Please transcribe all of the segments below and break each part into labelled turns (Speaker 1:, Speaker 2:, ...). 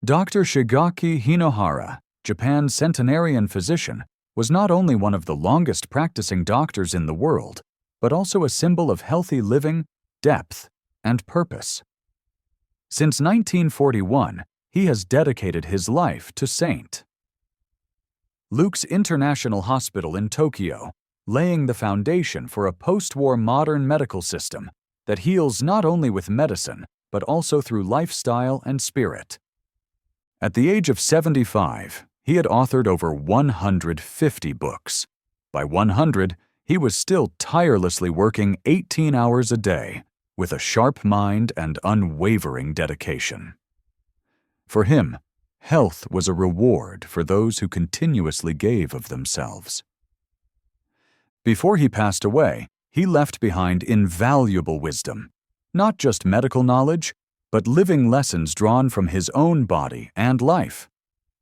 Speaker 1: Dr. Shigeaki Hinohara, Japan's centenarian physician, was not only one of the longest practicing doctors in the world, but also a symbol of healthy living, depth, and purpose. Since 1941, he has dedicated his life to St. Luke's International Hospital in Tokyo, laying the foundation for a post-war modern medical system that heals not only with medicine, but also through lifestyle and spirit. At the age of 75, he had authored over 150 books. By 100, he was still tirelessly working 18 hours a day, with a sharp mind and unwavering dedication. For him, health was a reward for those who continuously gave of themselves. Before he passed away, he left behind invaluable wisdom, not just medical knowledge, but living lessons drawn from his own body and life.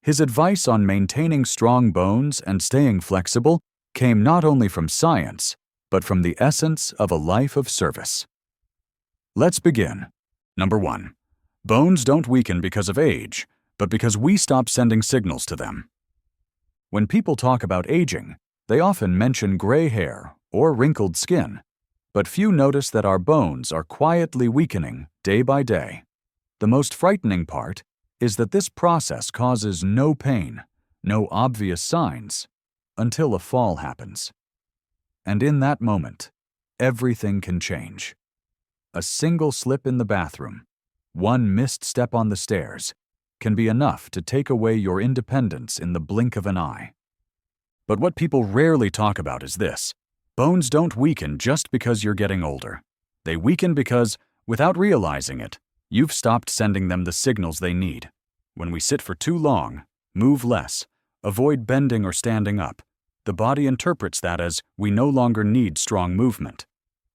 Speaker 1: His advice on maintaining strong bones and staying flexible came not only from science, but from the essence of a life of service. Let's begin. Number 1. Bones don't weaken because of age, but because we stop sending signals to them. When people talk about aging, they often mention gray hair or wrinkled skin, but few notice that our bones are quietly weakening day by day. The most frightening part is that this process causes no pain, no obvious signs, until a fall happens. And in that moment, everything can change. A single slip in the bathroom, one missed step on the stairs, can be enough to take away your independence in the blink of an eye. But what people rarely talk about is this: bones don't weaken just because you're getting older. They weaken because, without realizing it, you've stopped sending them the signals they need. When we sit for too long, move less, avoid bending or standing up, the body interprets that as we no longer need strong movement.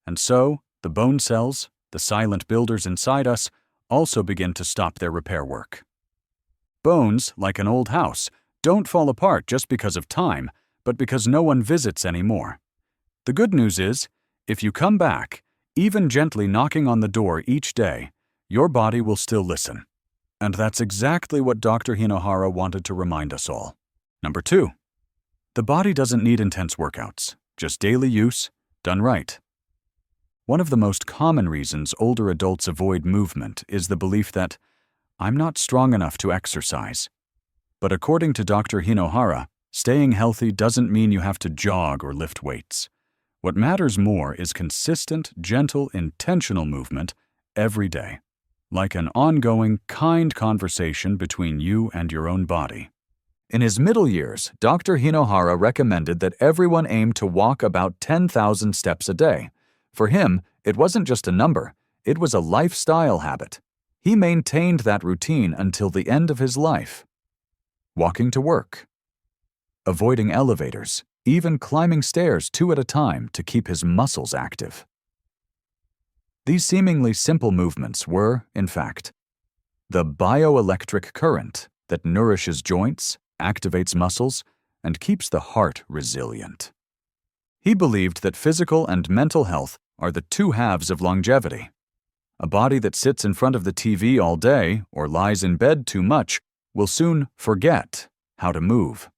Speaker 1: And so, the bone cells, the silent builders inside us, also begin to stop their repair work. Bones, like an old house, don't fall apart just because of time, but because no one visits anymore. The good news is, if you come back, even gently knocking on the door each day, your body will still listen. And that's exactly what Dr. Hinohara wanted to remind us all. Number 2. The body doesn't need intense workouts, just daily use, done right. One of the most common reasons older adults avoid movement is the belief that, I'm not strong enough to exercise. But according to Dr. Hinohara, staying healthy doesn't mean you have to jog or lift weights. What matters more is consistent, gentle, intentional movement every day, like an ongoing, kind conversation between you and your own body. In his middle years, Dr. Hinohara recommended that everyone aim to walk about 10,000 steps a day. For him, it wasn't just a number, it was a lifestyle habit. He maintained that routine until the end of his life. Walking to work, avoiding elevators, even climbing stairs 2 at a time to keep his muscles active. These seemingly simple movements were, in fact, the bioelectric current that nourishes joints, activates muscles, and keeps the heart resilient. He believed that physical and mental health are the 2 halves of longevity. A body that sits in front of the TV all day or lies in bed too much will soon forget how to move.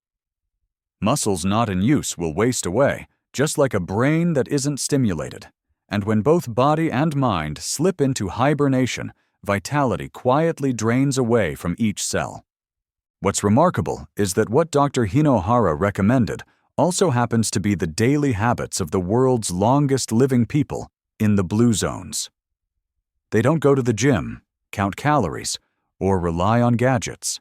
Speaker 1: Muscles not in use will waste away, just like a brain that isn't stimulated. And when both body and mind slip into hibernation, vitality quietly drains away from each cell. What's remarkable is that what Dr. Hinohara recommended also happens to be the daily habits of the world's longest living people in the blue zones. They don't go to the gym, count calories, or rely on gadgets.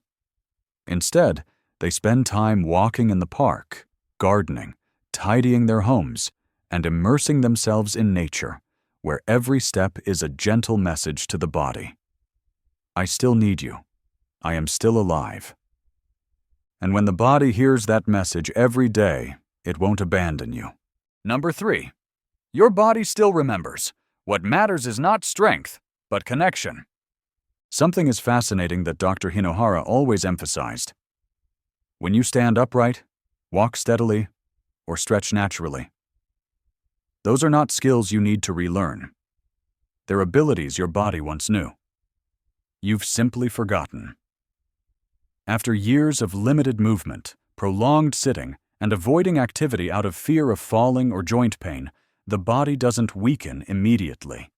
Speaker 1: Instead, they spend time walking in the park, gardening, tidying their homes, and immersing themselves in nature, where every step is a gentle message to the body. I still need you. I am still alive. And when the body hears that message every day, it won't abandon you. Number 3. Your body still remembers. What matters is not strength, but connection. Something is fascinating that Dr. Hinohara always emphasized. When you stand upright, walk steadily, or stretch naturally, those are not skills you need to relearn. They're abilities your body once knew. You've simply forgotten. After years of limited movement, prolonged sitting, and avoiding activity out of fear of falling or joint pain, the body doesn't weaken immediately.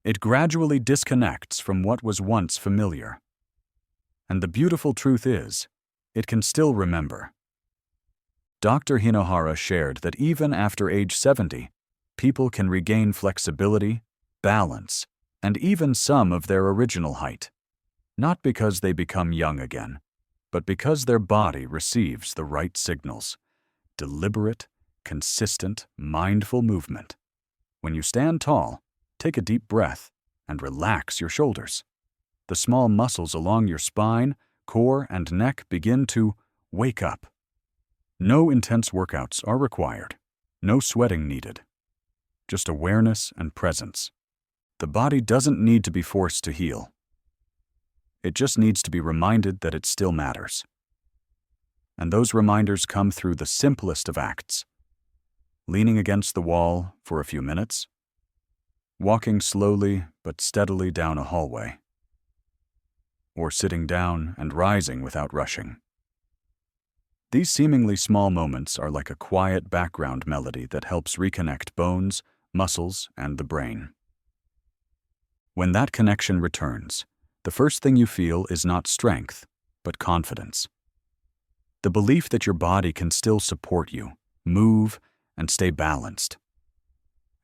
Speaker 1: It gradually disconnects from what was once familiar. And the beautiful truth is, it can still remember. Dr. Hinohara shared that even after age 70, people can regain flexibility, balance, and even some of their original height, not because they become young again, but because their body receives the right signals. Deliberate, consistent, mindful movement. When you stand tall, take a deep breath and relax your shoulders. The small muscles along your spine, core, and neck begin to wake up. No intense workouts are required, no sweating needed. Just awareness and presence. The body doesn't need to be forced to heal. It just needs to be reminded that it still matters. And those reminders come through the simplest of acts. Leaning against the wall for a few minutes. Walking slowly but steadily down a hallway. Or sitting down and rising without rushing. These seemingly small moments are like a quiet background melody that helps reconnect bones, muscles, and the brain. When that connection returns, the first thing you feel is not strength, but confidence. The belief that your body can still support you, move, and stay balanced.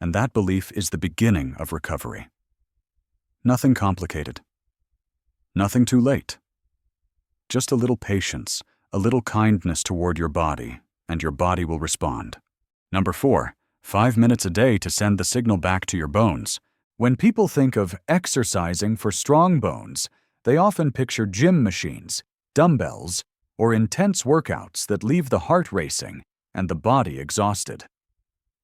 Speaker 1: And that belief is the beginning of recovery. Nothing complicated. Nothing too late. Just a little patience, a little kindness toward your body, and your body will respond. Number 4, 5 minutes a day to send the signal back to your bones. When people think of exercising for strong bones, they often picture gym machines, dumbbells, or intense workouts that leave the heart racing and the body exhausted.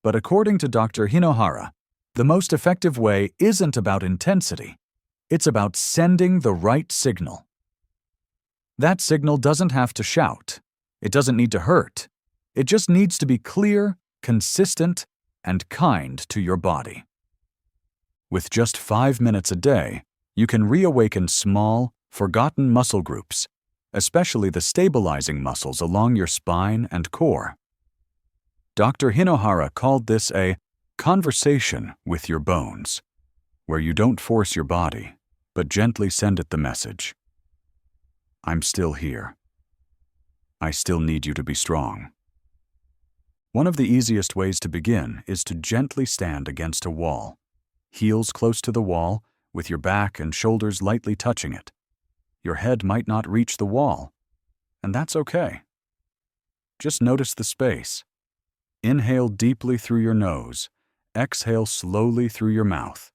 Speaker 1: But according to Dr. Hinohara, the most effective way isn't about intensity. It's about sending the right signal. That signal doesn't have to shout. It doesn't need to hurt. It just needs to be clear, consistent, and kind to your body. With just 5 minutes a day, you can reawaken small, forgotten muscle groups, especially the stabilizing muscles along your spine and core. Dr. Hinohara called this a conversation with your bones, where you don't force your body, but gently send it the message. I'm still here. I still need you to be strong. One of the easiest ways to begin is to gently stand against a wall, heels close to the wall, with your back and shoulders lightly touching it. Your head might not reach the wall, and that's okay. Just notice the space. Inhale deeply through your nose, exhale slowly through your mouth.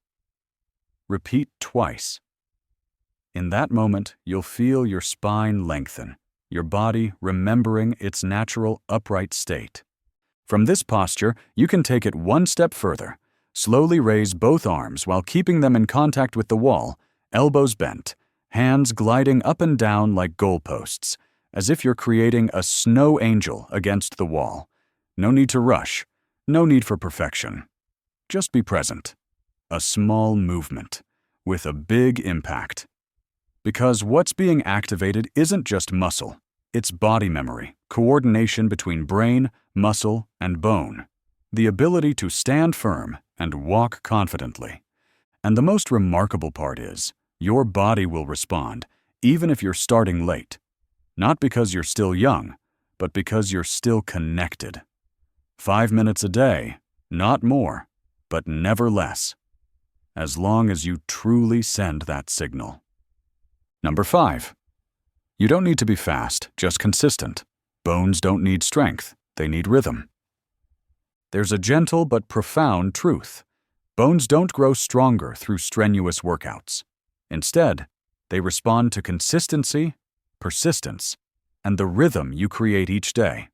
Speaker 1: Repeat twice. In that moment, you'll feel your spine lengthen, your body remembering its natural upright state. From this posture, you can take it one step further. Slowly raise both arms while keeping them in contact with the wall, elbows bent, hands gliding up and down like goalposts, as if you're creating a snow angel against the wall. No need to rush, no need for perfection. Just be present. A small movement, with a big impact. Because what's being activated isn't just muscle, it's body memory, coordination between brain, muscle, and bone, the ability to stand firm and walk confidently. And the most remarkable part is, your body will respond, even if you're starting late. Not because you're still young, but because you're still connected. 5 minutes a day, not more, but never less. As long as you truly send that signal. Number 5. You don't need to be fast, just consistent. Bones don't need strength, they need rhythm. There's a gentle but profound truth. Bones don't grow stronger through strenuous workouts. Instead, they respond to consistency, persistence, and the rhythm you create each day.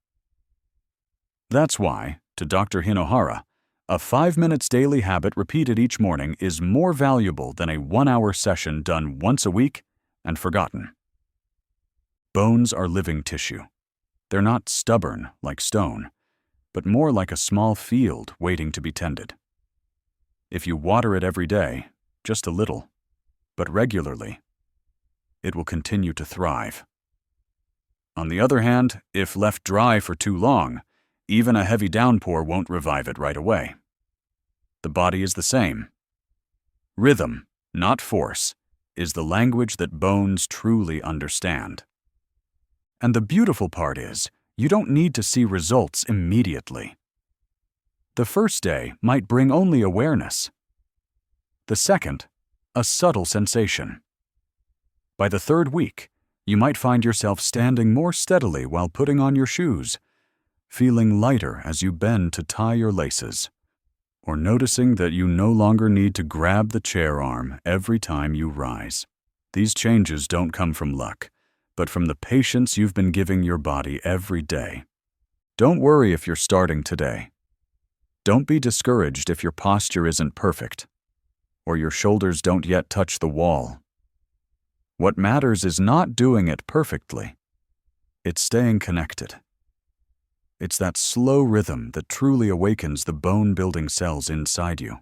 Speaker 1: That's why, to Dr. Hinohara, a 5 minutes daily habit repeated each morning is more valuable than a 1-hour session done once a week and forgotten. Bones are living tissue. They're not stubborn like stone, but more like a small field waiting to be tended. If you water it every day, just a little, but regularly, it will continue to thrive. On the other hand, if left dry for too long, even a heavy downpour won't revive it right away. The body is the same. Rhythm, not force, is the language that bones truly understand. And the beautiful part is, you don't need to see results immediately. The first day might bring only awareness. The second, a subtle sensation. By the third week, you might find yourself standing more steadily while putting on your shoes, feeling lighter as you bend to tie your laces, or noticing that you no longer need to grab the chair arm every time you rise. These changes don't come from luck, but from the patience you've been giving your body every day. Don't worry if you're starting today. Don't be discouraged if your posture isn't perfect, or your shoulders don't yet touch the wall. What matters is not doing it perfectly. It's staying connected. It's that slow rhythm that truly awakens the bone-building cells inside you.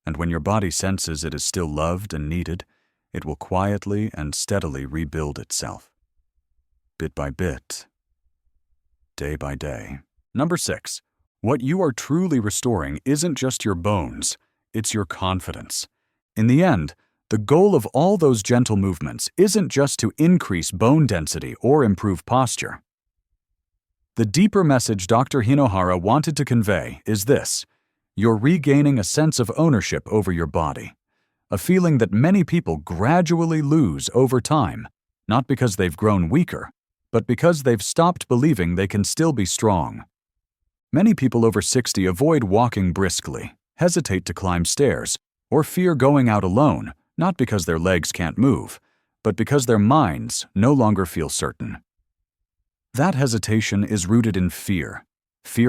Speaker 1: And when your body senses it is still loved and needed, it will quietly and steadily rebuild itself. Bit by bit, day by day. Number 6. What you are truly restoring isn't just your bones, it's your confidence. In the end, the goal of all those gentle movements isn't just to increase bone density or improve posture. The deeper message Dr. Hinohara wanted to convey is this: you're regaining a sense of ownership over your body, a feeling that many people gradually lose over time, not because they've grown weaker, but because they've stopped believing they can still be strong. Many people over 60 avoid walking briskly, hesitate to climb stairs, or fear going out alone, not because their legs can't move, but because their minds no longer feel certain. That hesitation is rooted in fear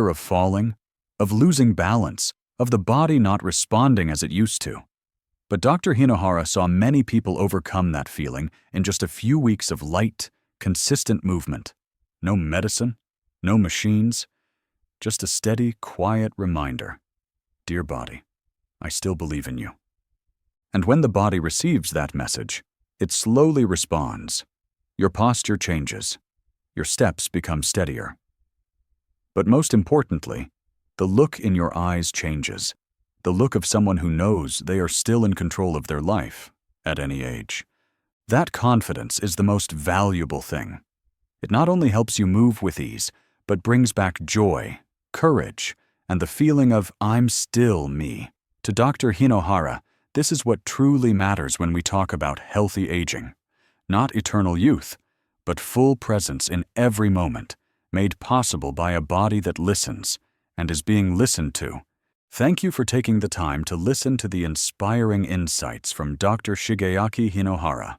Speaker 1: of falling, of losing balance, of the body not responding as it used to. But Dr. Hinohara saw many people overcome that feeling in just a few weeks of light, consistent movement. No medicine, no machines, just a steady, quiet reminder. Dear body, I still believe in you. And when the body receives that message, it slowly responds. Your posture changes. Your steps become steadier. But most importantly, the look in your eyes changes. The look of someone who knows they are still in control of their life, at any age. That confidence is the most valuable thing. It not only helps you move with ease, but brings back joy, courage, and the feeling of I'm still me. To Dr. Hinohara, this is what truly matters when we talk about healthy aging. Not eternal youth, but full presence in every moment, made possible by a body that listens and is being listened to. Thank you for taking the time to listen to the inspiring insights from Dr. Shigeaki Hinohara.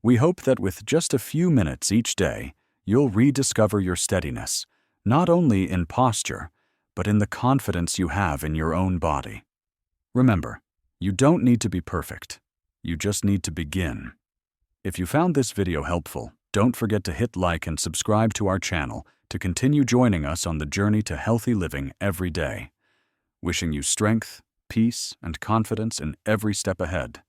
Speaker 1: We hope that with just a few minutes each day, you'll rediscover your steadiness, not only in posture, but in the confidence you have in your own body. Remember, you don't need to be perfect. You just need to begin. If you found this video helpful, don't forget to hit like and subscribe to our channel to continue joining us on the journey to healthy living every day. Wishing you strength, peace, and confidence in every step ahead.